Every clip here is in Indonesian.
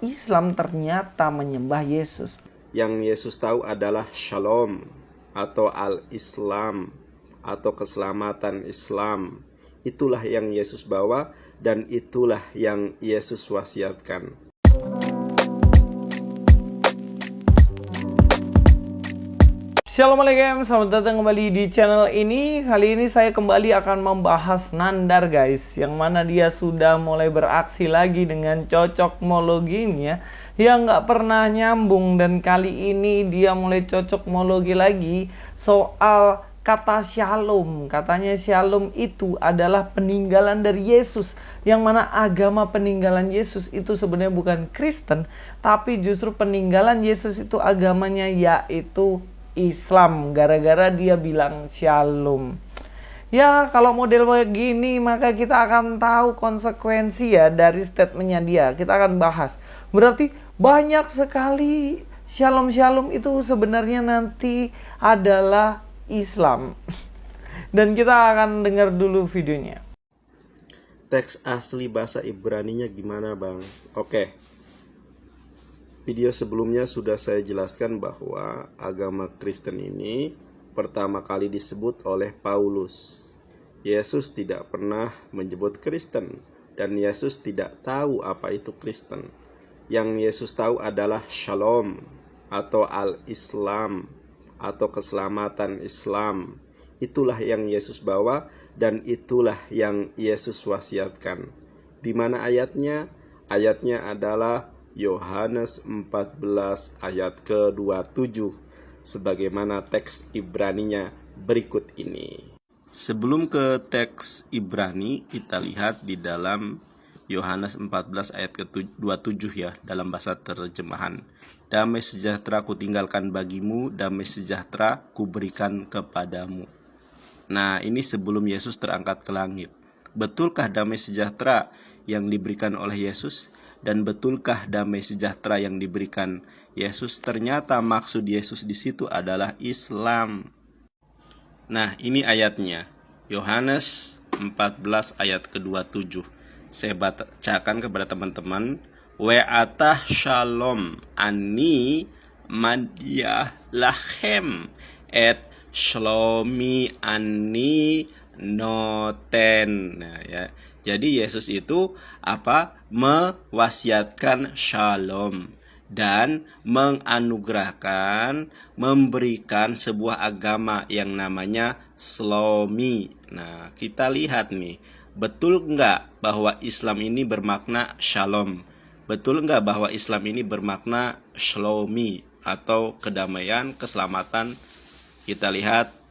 Islam ternyata menyembah Yesus. Yang Yesus tahu adalah Shalom atau Al-Islam atau keselamatan Islam. Itulah yang Yesus bawa dan itulah yang Yesus wasiatkan. Assalamualaikum, selamat datang kembali di channel ini. Kali ini saya kembali akan membahas Nandar guys, yang mana dia sudah mulai beraksi lagi dengan cocokmologinya yang nggak pernah nyambung. Dan kali ini dia mulai cocokmologi lagi soal kata shalom. Katanya shalom itu adalah peninggalan dari Yesus, yang mana agama peninggalan Yesus itu sebenarnya bukan Kristen, tapi justru peninggalan Yesus itu agamanya yaitu Islam, gara-gara dia bilang shalom. Ya, kalau model begini maka kita akan tahu konsekuensi ya dari statementnya dia. Kita akan bahas. Berarti banyak sekali shalom-shalom itu sebenarnya nanti adalah Islam. Dan kita akan dengar dulu videonya. Teks asli bahasa Ibraninya gimana, Bang? Oke. Video sebelumnya sudah saya jelaskan bahwa agama Kristen ini pertama kali disebut oleh Paulus. Yesus tidak pernah menyebut Kristen dan Yesus tidak tahu apa itu Kristen. Yang Yesus tahu adalah Shalom atau Al-Islam atau keselamatan Islam. Itulah yang Yesus bawa dan itulah yang Yesus wasiatkan. Di mana ayatnya? Ayatnya adalah Yohanes 14 ayat ke-27 sebagaimana teks Ibraninya berikut ini. Sebelum ke teks Ibrani, kita lihat di dalam Yohanes 14 ayat ke-27 ya, dalam bahasa terjemahan. Damai sejahtera kutinggalkan bagimu, damai sejahtera kuberikan kepadamu. Nah, ini sebelum Yesus terangkat ke langit. Betulkah damai sejahtera yang diberikan oleh Yesus? Dan betulkah damai sejahtera yang diberikan Yesus? Ternyata maksud Yesus di situ adalah Islam. Nah, ini ayatnya. Yohanes 14 ayat ke-27. Saya bacakan kepada teman-teman. We'atah shalom ani madiyah lachem et shlomi ani noten. Nah, ya. Jadi Yesus itu mewasiatkan shalom dan menganugerahkan, memberikan sebuah agama yang namanya shlomi. Nah, kita lihat nih, betul nggak bahwa Islam ini bermakna shalom? Betul nggak bahwa Islam ini bermakna shlomi atau kedamaian, keselamatan? Kita lihat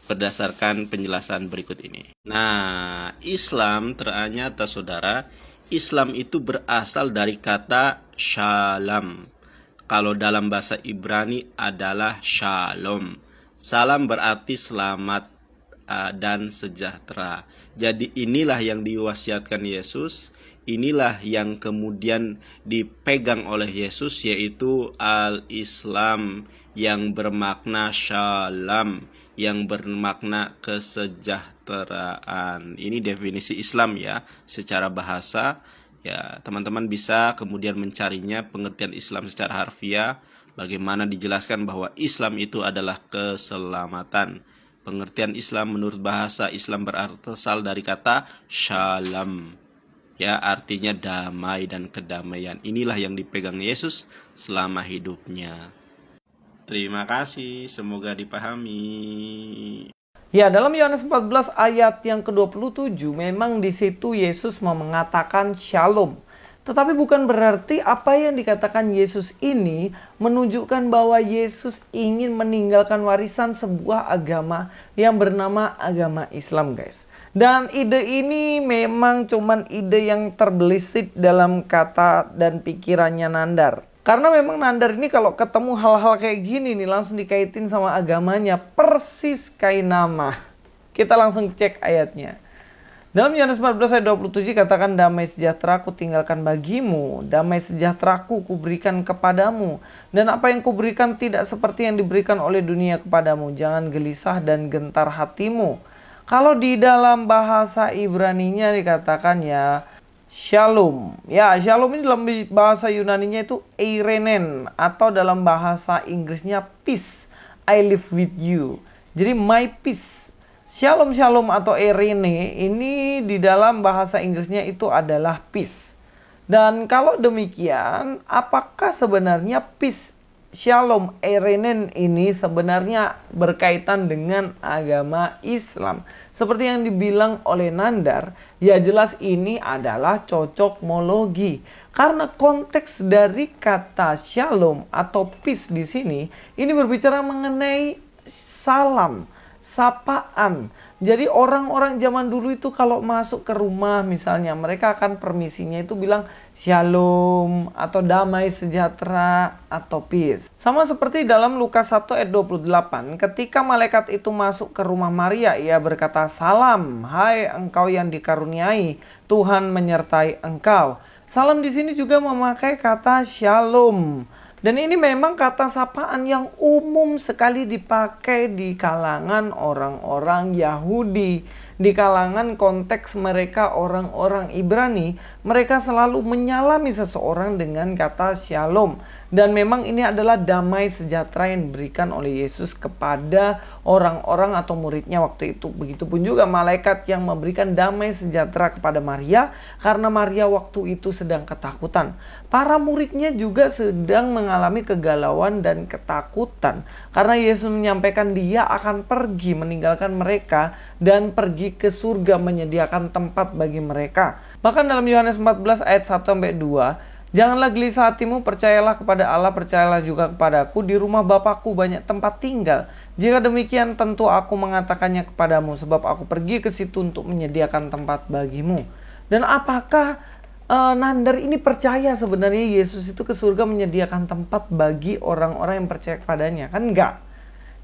berdasarkan penjelasan berikut ini. Nah, Islam ternyata saudara, Islam itu berasal dari kata shalom. Kalau dalam bahasa Ibrani adalah shalom. Salam berarti selamat dan sejahtera. Jadi inilah yang diwasiatkan Yesus. Inilah yang kemudian dipegang oleh Yesus, yaitu Al-Islam yang bermakna shalom, yang bermakna kesejahteraan. Ini definisi Islam ya, secara bahasa. Ya, teman-teman bisa kemudian mencarinya pengertian Islam secara harfiah. Bagaimana dijelaskan bahwa Islam itu adalah keselamatan. Pengertian Islam menurut bahasa Islam berasal dari kata shalom. Ya, artinya damai dan kedamaian. Inilah yang dipegang Yesus selama hidupnya. Terima kasih, semoga dipahami. Ya, dalam Yohanes 14 ayat yang ke-27 memang di situ Yesus mau mengatakan shalom. Tetapi bukan berarti apa yang dikatakan Yesus ini menunjukkan bahwa Yesus ingin meninggalkan warisan sebuah agama yang bernama agama Islam, guys. Dan ide ini memang cuman ide yang terbelisik dalam kata dan pikirannya Nandar. Karena memang Nandar ini kalau ketemu hal-hal kayak gini nih langsung dikaitin sama agamanya, persis kayak nama. Kita langsung cek ayatnya. Dalam Yohanes 14 ayat 27 katakan, damai sejahtera ku tinggalkan bagimu, damai sejahtera ku kuberikan kepadamu, dan apa yang kuberikan tidak seperti yang diberikan oleh dunia kepadamu. Jangan gelisah dan gentar hatimu. Kalau di dalam bahasa Ibraninya dikatakan ya, Shalom. Ya, shalom ini dalam bahasa Yunaninya itu eirenen, atau dalam bahasa Inggrisnya peace. I live with you. Jadi my peace. Shalom shalom atau eirene ini di dalam bahasa Inggrisnya itu adalah peace. Dan kalau demikian, apakah sebenarnya peace, shalom, eirenen ini sebenarnya berkaitan dengan agama Islam? Seperti yang dibilang oleh Nandar, ya jelas ini adalah cocokmologi. Karena konteks dari kata shalom atau peace di sini, ini berbicara mengenai salam, sapaan. Jadi orang-orang zaman dulu itu kalau masuk ke rumah misalnya, mereka akan permisinya itu bilang shalom atau damai sejahtera atau peace. Sama seperti dalam Lukas 1 ayat 28, ketika malaikat itu masuk ke rumah Maria, ia berkata, "Salam, hai engkau yang dikaruniai, Tuhan menyertai engkau." Salam di sini juga memakai kata shalom. Dan ini memang kata sapaan yang umum sekali dipakai di kalangan orang-orang Yahudi. Di kalangan konteks mereka orang-orang Ibrani, mereka selalu menyalami seseorang dengan kata shalom. Dan memang ini adalah damai sejahtera yang diberikan oleh Yesus kepada orang-orang atau muridnya waktu itu. Begitupun juga malaikat yang memberikan damai sejahtera kepada Maria, karena Maria waktu itu sedang ketakutan. Para muridnya juga sedang mengalami kegalauan dan ketakutan, karena Yesus menyampaikan dia akan pergi meninggalkan mereka dan pergi ke surga menyediakan tempat bagi mereka. Bahkan dalam Yohanes 14 ayat 1-2, "Janganlah gelisah hatimu, percayalah kepada Allah, percayalah juga kepadaku. Di rumah Bapakku banyak tempat tinggal. Jika demikian tentu aku mengatakannya kepadamu, sebab aku pergi ke situ untuk menyediakan tempat bagimu." Dan apakah Nandar ini percaya sebenarnya Yesus itu ke surga menyediakan tempat bagi orang-orang yang percaya kepadanya? Kan enggak.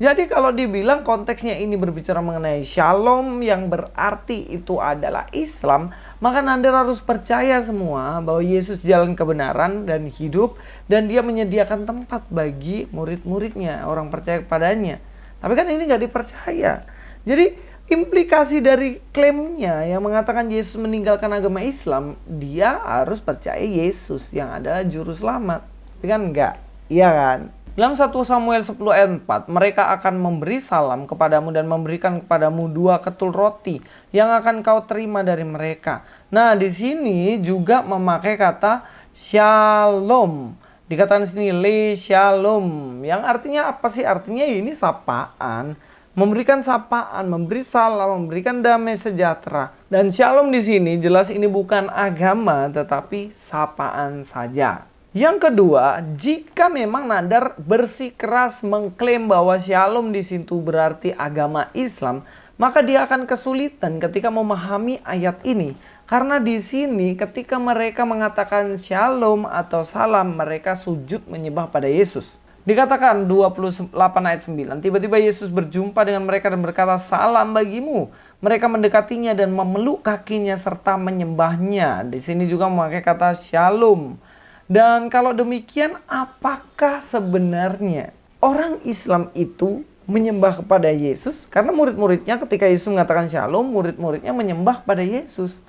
Jadi kalau dibilang konteksnya ini berbicara mengenai shalom yang berarti itu adalah Islam, maka Nandar harus percaya semua bahwa Yesus jalan kebenaran dan hidup, dan dia menyediakan tempat bagi murid-muridnya, orang percaya kepadanya. Tapi kan ini nggak dipercaya. Jadi implikasi dari klaimnya yang mengatakan Yesus meninggalkan agama Islam, dia harus percaya Yesus yang adalah juru selamat. Tapi kan enggak, iya kan? Dalam 1 Samuel 10 ayat 4, mereka akan memberi salam kepadamu dan memberikan kepadamu 2 ketul roti yang akan kau terima dari mereka. Nah, di sini juga memakai kata shalom. Dikatakan di sini le shalom, yang artinya apa sih? Artinya ini sapaan. Memberikan sapaan, memberi salam, memberikan damai sejahtera. Dan shalom di sini jelas ini bukan agama, tetapi sapaan saja. Yang kedua, jika memang Nandar bersikeras mengklaim bahwa shalom di situ berarti agama Islam, maka dia akan kesulitan ketika memahami ayat ini. Karena di sini ketika mereka mengatakan shalom atau salam, mereka sujud menyembah pada Yesus. Dikatakan 28 ayat 9, tiba-tiba Yesus berjumpa dengan mereka dan berkata, "Salam bagimu." Mereka mendekatinya dan memeluk kakinya serta menyembahnya. Di sini juga memakai kata shalom. Dan kalau demikian, apakah sebenarnya orang Islam itu menyembah kepada Yesus? Karena murid-muridnya ketika Yesus mengatakan shalom, murid-muridnya menyembah pada Yesus.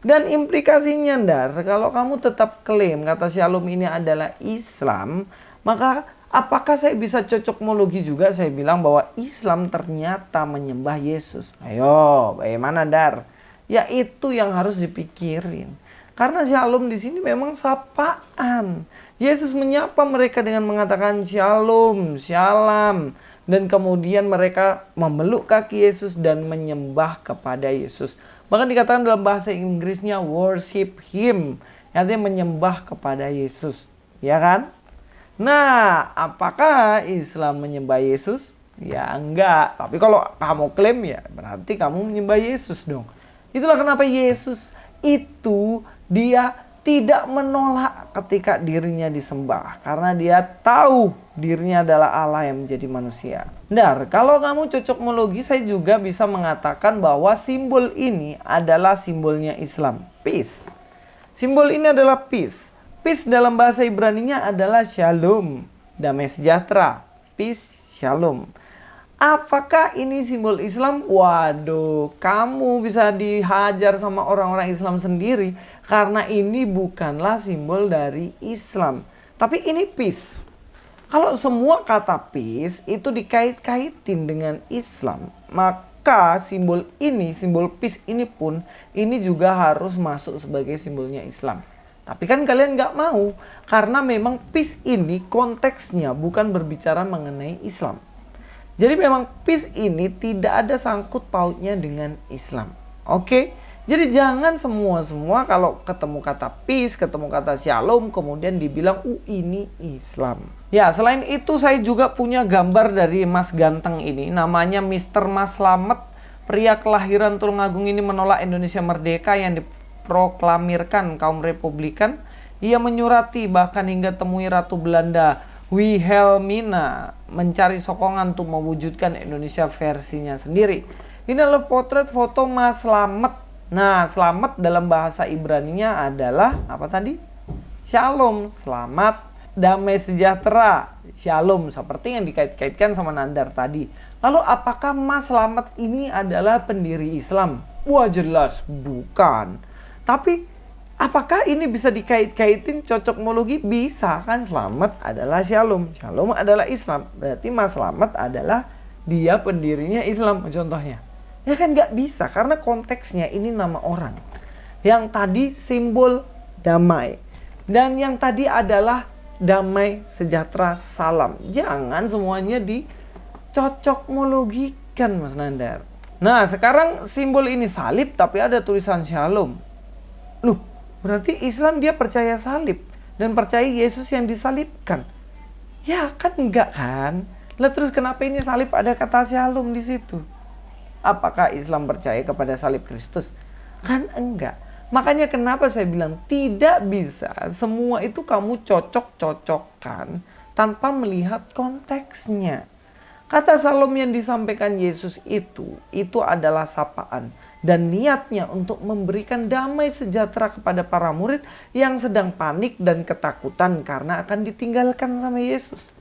Dan implikasinya, Ndar, kalau kamu tetap klaim kata shalom ini adalah Islam, maka apakah saya bisa cocokmologi juga saya bilang bahwa Islam ternyata menyembah Yesus? Ayo, bagaimana, Dar? Ya itu yang harus dipikirin. Karena shalom di sini memang sapaan. Yesus menyapa mereka dengan mengatakan shalom, shalom. Dan kemudian mereka memeluk kaki Yesus dan menyembah kepada Yesus. Bahkan dikatakan dalam bahasa Inggrisnya worship him. Artinya menyembah kepada Yesus. Ya kan? Nah, apakah Islam menyembah Yesus? Ya enggak. Tapi kalau kamu klaim ya berarti kamu menyembah Yesus dong. Itulah kenapa Yesus itu dia tidak menolak ketika dirinya disembah. Karena dia tahu dirinya adalah Allah yang menjadi manusia. Ndar, kalau kamu cocokmologi, saya juga bisa mengatakan bahwa simbol ini adalah simbolnya Islam. Peace. Simbol ini adalah peace. Peace dalam bahasa Ibraninya adalah shalom. Damai sejahtera. Peace, shalom. Apakah ini simbol Islam? Waduh, kamu bisa dihajar sama orang-orang Islam sendiri karena ini bukanlah simbol dari Islam. Tapi ini peace. Kalau semua kata peace itu dikait-kaitin dengan Islam, maka simbol ini, simbol peace ini pun, ini juga harus masuk sebagai simbolnya Islam. Tapi kan kalian nggak mau, karena memang peace ini konteksnya bukan berbicara mengenai Islam. Jadi memang peace ini tidak ada sangkut pautnya dengan Islam. Oke? Jadi jangan semua kalau ketemu kata peace, ketemu kata shalom, kemudian dibilang, ini Islam. Ya, selain itu saya juga punya gambar dari Mas Ganteng ini. Namanya Mr. Mas Slamet. Pria kelahiran Tulungagung ini menolak Indonesia Merdeka yang diproklamirkan kaum Republikan. Ia menyurati bahkan hingga temui Ratu Belanda Wilhelmina mencari sokongan untuk mewujudkan Indonesia versinya sendiri. Ini adalah potret foto Mas Slamet. Nah, selamat dalam bahasa Ibraninya adalah apa tadi? Shalom, selamat, damai sejahtera, shalom, seperti yang dikait-kaitkan sama Nandar tadi. Lalu apakah Mas Slamet ini adalah pendiri Islam? Wah, jelas bukan. Tapi apakah ini bisa dikait-kaitin cocokmologi? Bisa kan, selamat adalah shalom, shalom adalah Islam. Berarti Mas Slamet adalah dia pendirinya Islam contohnya. Ya kan nggak bisa, karena konteksnya ini nama orang. Yang tadi simbol damai. Dan yang tadi adalah damai, sejahtera, salam. Jangan semuanya dicocokmologikan, Mas Nandar. Nah, sekarang simbol ini salib tapi ada tulisan shalom. Loh, berarti Islam dia percaya salib dan percaya Yesus yang disalibkan. Ya kan enggak kan? Lah terus kenapa ini salib ada kata shalom di situ? Apakah Islam percaya kepada salib Kristus? Kan enggak. Makanya kenapa saya bilang tidak bisa semua itu kamu cocok-cocokkan tanpa melihat konteksnya. Kata shalom yang disampaikan Yesus itu adalah sapaan dan niatnya untuk memberikan damai sejahtera kepada para murid yang sedang panik dan ketakutan karena akan ditinggalkan sama Yesus.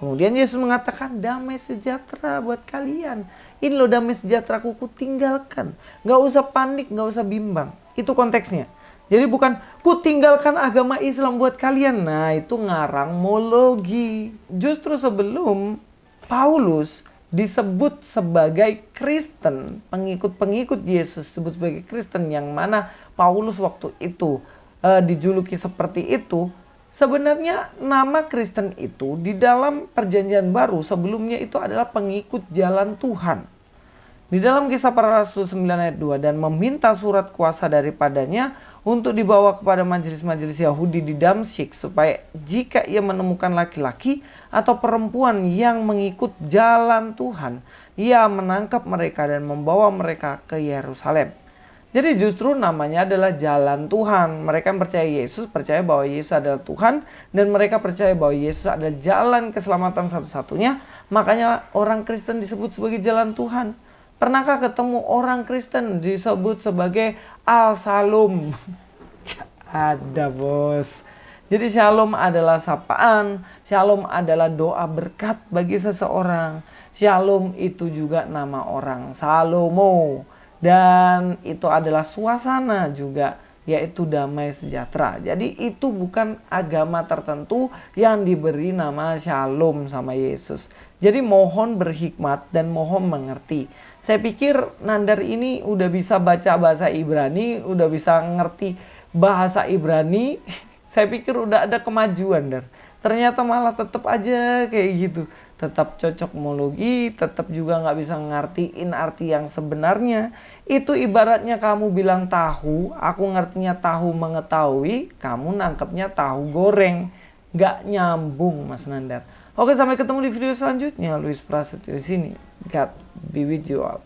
Kemudian Yesus mengatakan, damai sejahtera buat kalian. Ini loh damai sejahtera ku tinggalkan. Gak usah panik, gak usah bimbang. Itu konteksnya. Jadi bukan ku tinggalkan agama Islam buat kalian. Nah, itu ngarangmologi. Justru sebelum Paulus disebut sebagai Kristen, pengikut-pengikut Yesus disebut sebagai Kristen, yang mana Paulus waktu itu dijuluki seperti itu. Sebenarnya nama Kristen itu di dalam perjanjian baru sebelumnya itu adalah pengikut jalan Tuhan. Di dalam Kisah Para Rasul 9 ayat 2, dan meminta surat kuasa daripadanya untuk dibawa kepada majelis-majelis Yahudi di Damsyik, supaya jika ia menemukan laki-laki atau perempuan yang mengikut jalan Tuhan, ia menangkap mereka dan membawa mereka ke Yerusalem. Jadi justru namanya adalah jalan Tuhan. Mereka yang percaya Yesus, percaya bahwa Yesus adalah Tuhan. Dan mereka percaya bahwa Yesus adalah jalan keselamatan satu-satunya. Makanya orang Kristen disebut sebagai jalan Tuhan. Pernahkah ketemu orang Kristen disebut sebagai Al-Shalom? Ada, bos. Jadi shalom adalah sapaan. Shalom adalah doa berkat bagi seseorang. Shalom itu juga nama orang, Salomo. Dan itu adalah suasana juga, yaitu damai sejahtera. Jadi itu bukan agama tertentu yang diberi nama shalom sama Yesus. Jadi mohon berhikmat dan mohon mengerti. Saya pikir Nandar ini udah bisa baca bahasa Ibrani, udah bisa ngerti bahasa Ibrani. Saya pikir udah ada kemajuan, Dar. Ternyata malah tetap aja kayak gitu. Tetap cocokmologi, tetap juga nggak bisa ngertiin arti yang sebenarnya. Itu ibaratnya kamu bilang tahu, aku ngertinya tahu mengetahui, kamu nangkepnya tahu goreng. Nggak nyambung, Mas Nandar. Oke, sampai ketemu di video selanjutnya. Luis Prasetyo di sini. God be with you all.